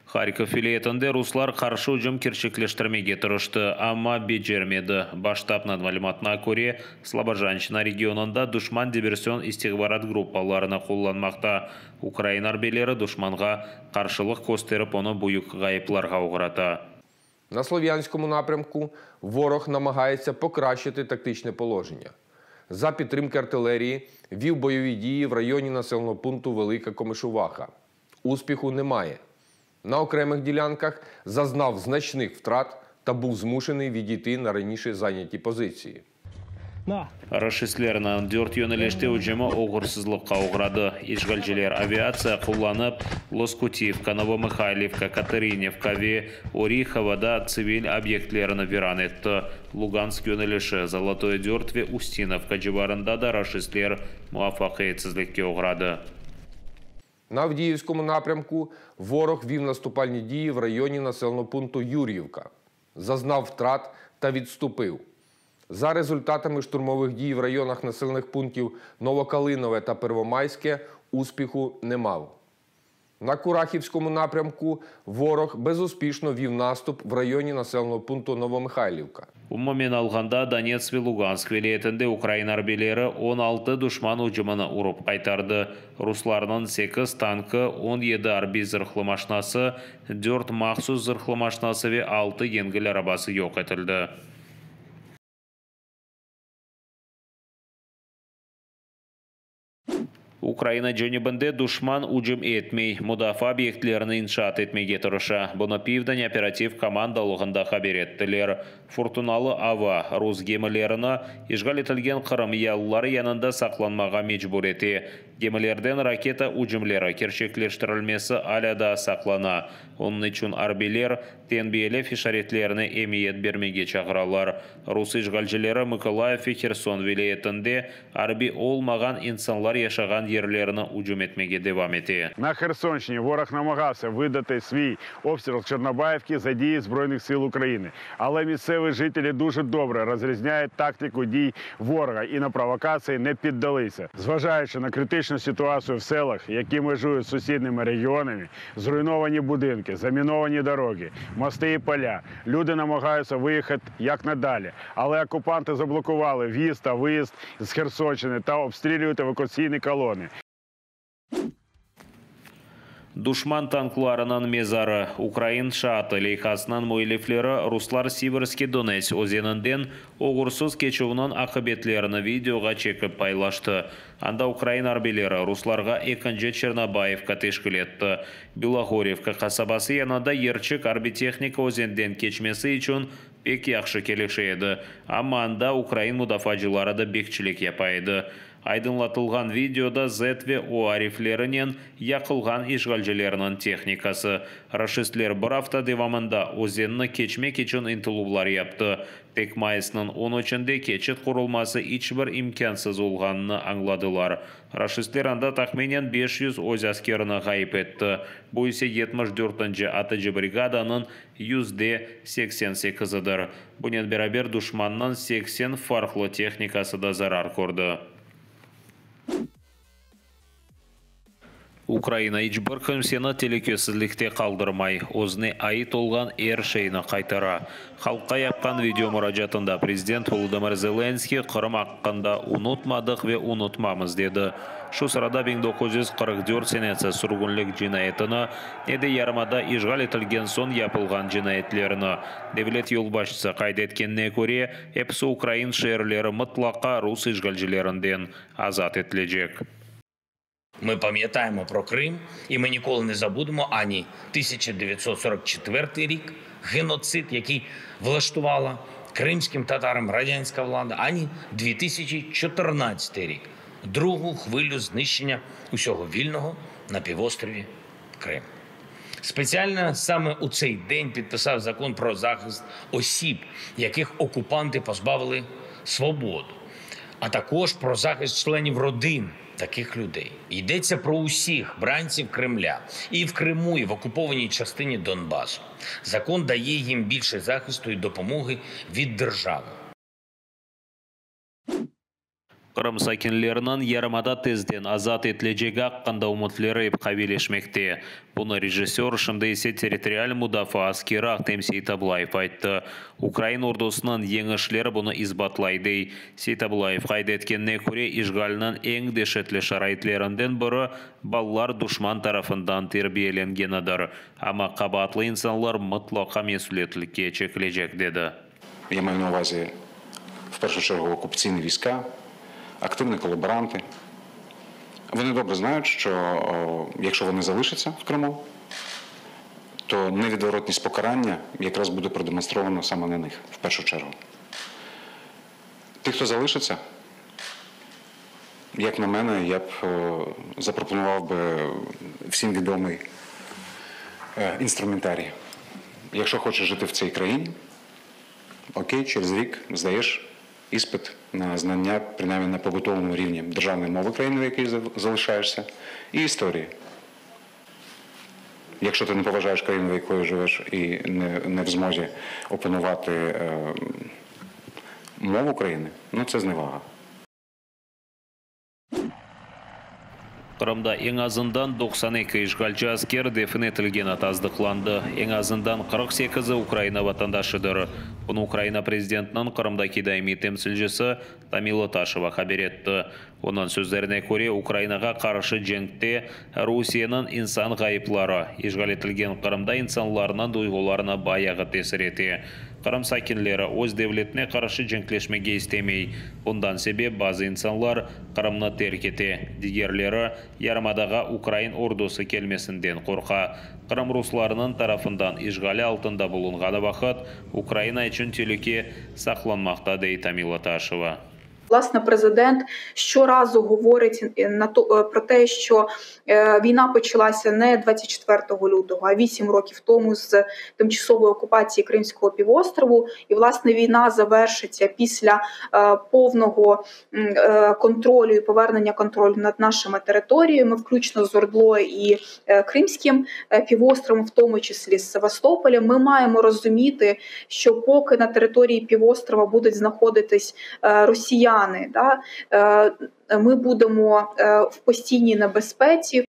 Харьков вилетінде руслар қаршы ұжым кершеклештірмеге тұрышты, амма беджермеді. Баштапнан мәліметіне көре, Слобожанщина регионында душман диверсион истигбарат группаларына қолланмақта. Украина арбелері душманға қаршылық көстеріп, оны бұйық ғайыпларға ұғырата. На Слов'янському напрямку ворог намагається покращити тактичне положення. За підтримки артилерії вів бойові дії в районі населеного пункту Велика Комишуваха. Успіху немає. На окремих ділянках зазнав значних втрат та був змушений відійти на раніше зайняті позиції. Рашистлерінің 4 yönelişte ucuma oğursuzlukka uğradı. İşgalciler aviasiya kullanıp Loskutivka, Novomikhailivka, Katarинivka ve Orikhova'da sivil obyektlerini viran etti. Lugansk yönelişi Zolotoy 4 ve Ustinivka civarında da Rashistler muvaffakiyetsizlikке uğradı. На Авдіївському напрямку ворог вів наступальні дії в районі населеного пункту Юр'ївка. Зазнав втрат та відступив. За результатами штурмових дій в районах населених пунктів Новокалинове та Первомайське успіху не мав. На Курахівському напрямку ворог безуспішно вів наступ в районі населеного пункту Новомихайлівка. Umumen alganda Donetsk ve Lugansk vilayetinde Ukrayna arbilleri 16 düşman ucumunu urup qaytardı. Ruslarının 8 tankı, 17 arbi zırhlı maşinası, 4 maxsus zırhlı maşinası ve 6 yengil arabası yok etildi. Ukrayna jönübünde düşman ucum etmey, mudafa obyektlerini inşaat etmeye tırışı. Bunu Pivden operativ komandalığında haber ettiler. Fırtınalı ava Rus gemilerini işgal etilgen Kırım yalları yanında saklanmağa mecbur etti. Gemilerden raketa ucumları gerçekleştirilmesi hala da saklana. Onun için arbiler tenbiyeli fişaretlerini emniyet vermeye çağırırlar. Rus işgalcileri Mykolaiv ve Kherson vilayetinde arbi olmayan insanlar yaşayan yerlerini ucum etmeye devam etti. На Херсонщині ворог намагався видати свій обстріл Чорнобаївки за дії Збройних сил України. Але місцеві жителі дуже добре розрізняють тактику дій ворога і на провокації не піддалися. Зважаючи на критичну ситуацію в селах, які межують з сусідніми регіонами, зруйновані будинки, заміновані дороги, мости і поля, люди намагаються виїхати якнадалі. Але окупанти заблокували в'їзд та виїзд з Херсонщини та обстрілюють евакуаційні колони. Душман танкларынан мезары Украин шаты лейхасынан мойлефлері Руслар Сиверский Донец өзенінден оғырсыз кечуынан ақыбетлеріні видеоға чекіп пайлашты. Анда Украин арбелері Русларға екінші Чернобаевка тешкіл етті. Белогорьевка қасабасы янында ерчік арбитехника өзенден кечмесі үшін пек яқшы келекші еді. Амма анда Украин мұдафачылары да бекчілік япайды. Айдынлатылған видеода Z ve O арифлерінен яқылған işgalcilerinin техникасы. Рашистлер бір hafta devamında өзенні keçmek için intılublar yaptı. Tek Mayıs'nın 13'ünde keçit kurulması hiçbir imkansız olğanını anladılar. Rashistler anda tahminen 500 öz askerini gayip etti. Bu ise 74. Atıcı brigadanın %88'idir. Bunun beraber düşmanın 80 farklı техникасы da zarar gördü. Украина ичбір көмсені телекөсізлікте қалдырмай, өзіне айт олған әр шейіні қайтара. Халыққа япқан видео мұражатында президент Володимир Зеленский Қырым аққанда ұнытмадық ве ұнытмамыз деді. Шу сырада 1944 сенесі сүргінлік жинайетіні, неде ярмада ижғал етілген сон япылған жинайетлеріні. Devlet yolbaşçısı kaydetkеніне көре, епсі Украин шehirleri мұтлақа Рус ижгалжилерінден азат етілежек. Ми пам'ятаємо про Крим, і ми ніколи не забудемо ані 1944 рік, геноцид, який влаштувала кримським татарам радянська влада, ані 2014 рік, другу хвилю знищення усього вільного на півострові Крим. Спеціально саме у цей день підписав закон про захист осіб, яких окупанти позбавили свободу, а також про захист членів родин таких людей. Йдеться про усіх бранців Кремля і в Криму, і в окупованій частині Донбасу. Закон дає їм більше захисту і допомоги від держави. Qırım sakinlerinden yarımada tezden azat etilecek hakkında umutları kabilleşmekte. Bunu rejissör şimdi ise territorial müdafaa askeri Aktem Seytabulayev aytты. Ukrayna ordusunun yengişleri bunu izbatlaydı. Seytabulayev kaydetkenine göre işgalinin en dehşetli şaraitlerinden biri ballar düşman tarafından terbiyelengenidir. Ama kabahatlı insanlar mutlaka mesuliyetlikке çekilecek dedi. Я маю на увазі, в першу чергу, окупаційні війська, активні колаборанти. Вони добре знають, що якщо вони залишаться в Криму, то невідворотність покарання якраз буде продемонстровано саме на них, в першу чергу. Ті, хто залишиться, як на мене, я б запропонував би всім відомий інструментарій. Якщо хочеш жити в цій країні, окей, через рік здаєш іспит на знання, принаймні на побутовому рівні державної мови країни, в якій залишаєшся, і історії. Якщо ти не поважаєш країну, в якої живеш, і не в змозі опанувати мову країни, ну це зневага. Qırımda en azından 92 işgalci asker defin etilgeni tasdiqlandı. En azından 48'i Ukrayna vatandaşıdır. Bunu Ukrayna prezidentinin Qırımdaki daimi temsilcisi Tamila Tasheva haber etti. Onun sözlerine göre Ukraynaga karşı cenkte Rusiyanın insan gayıpları, işgal etilgen Qırımda insanlarının duygularına bayağı tesir etti. Qırım sakinleri öz devletine karşı cenkleşmege istemey. Bundan sebep bazı insanlar Qırımны terk etti. Diğerleri yarımadaga Ukrayn ordusu kelmesinden korka. Qırım Ruslarının tarafından işgali altında bulunğanı vakit Ukrayna için tehlike saqlanmakta deydi Tamila Tasheva. Власне, президент щоразу говорить про те, що війна почалася не 24 лютого, а 8 років тому з тимчасової окупації Кримського півострову. І, власне, війна завершиться після повного контролю і повернення контролю над нашими територіями, включно з Ордлою і Кримським півостровом, в тому числі з Севастополем. Ми маємо розуміти, що поки на території півострова будуть знаходитись росіяни, ми будемо в постійній небезпеці,